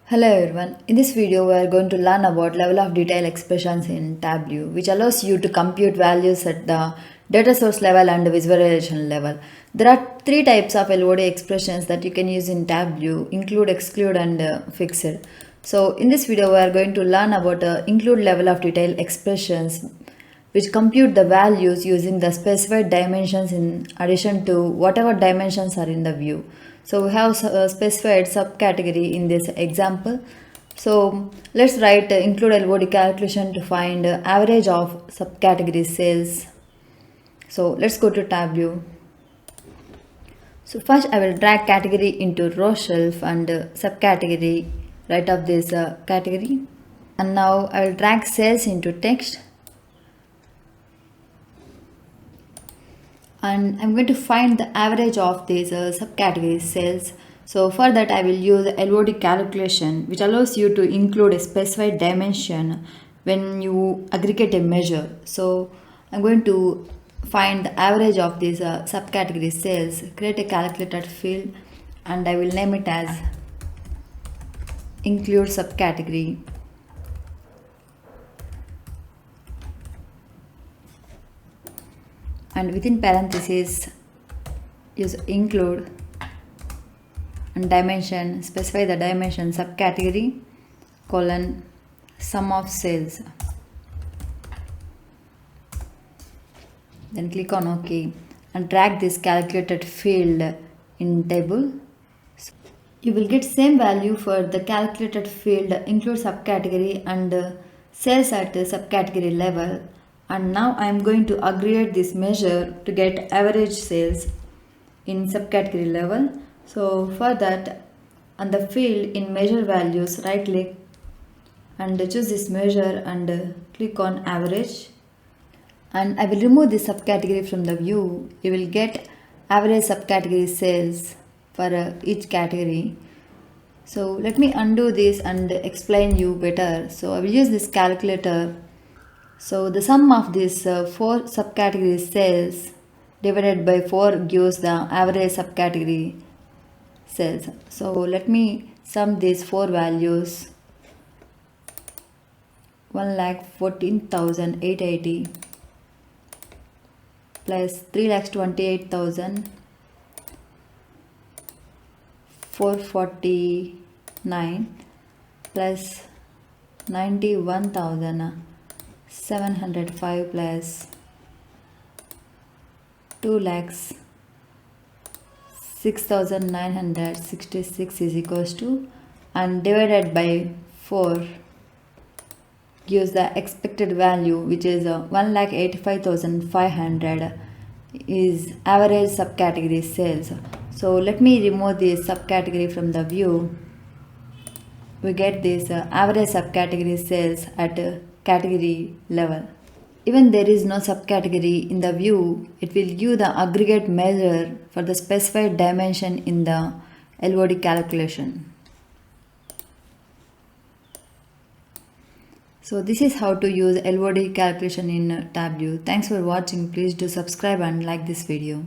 Hello everyone, in this video we are going to learn about level of detail expressions in Tableau, which allows you to compute values at the data source level and visualization level. There are three types of LOD expressions that you can use in Tableau: include, exclude and fixed. So in this video we are going to learn about include level of detail expressions, which compute the values using the specified dimensions in addition to whatever dimensions are in the view. So we have specified subcategory in this example. So let's write include LOD calculation to find average of subcategory sales. So let's go to Tableau. So first I will drag category into row shelf and subcategory right of this category. And now I will drag sales into text. And I'm going to find the average of these subcategory sales. So for that I will use LOD calculation, which allows you to include a specified dimension when you aggregate a measure. So I'm going to find the average of these subcategory sales, create a calculated field, and I will name it as include subcategory. And within parentheses use include and dimension, specify the dimension subcategory colon sum of sales. Then click on OK and drag this calculated field in table. So you will get same value for the calculated field include subcategory and sales at the subcategory level. And now I am going to aggregate this measure to get average sales in subcategory level. So for that, on the field in measure values, right click and choose this measure and click on average. And I will remove this subcategory from the view. You will get average subcategory sales for each category. So let me undo this and explain you better. So I will use this calculator. So the sum of these 4 subcategory sales divided by 4 gives the average subcategory sales. So let me sum these 4 values: 1,14,880 plus 3,28,449 plus 91,705 plus 2,06,966 is equals to, and divided by 4 gives the expected value, which is 1,85,500 is average subcategory sales. So let me remove this subcategory from the view. We get this average subcategory sales at category level. Even there is no subcategory in the view, it will give the aggregate measure for the specified dimension in the LOD calculation. So this is how to use LOD calculation in Tableau. Thanks for watching. Please do subscribe and like this video.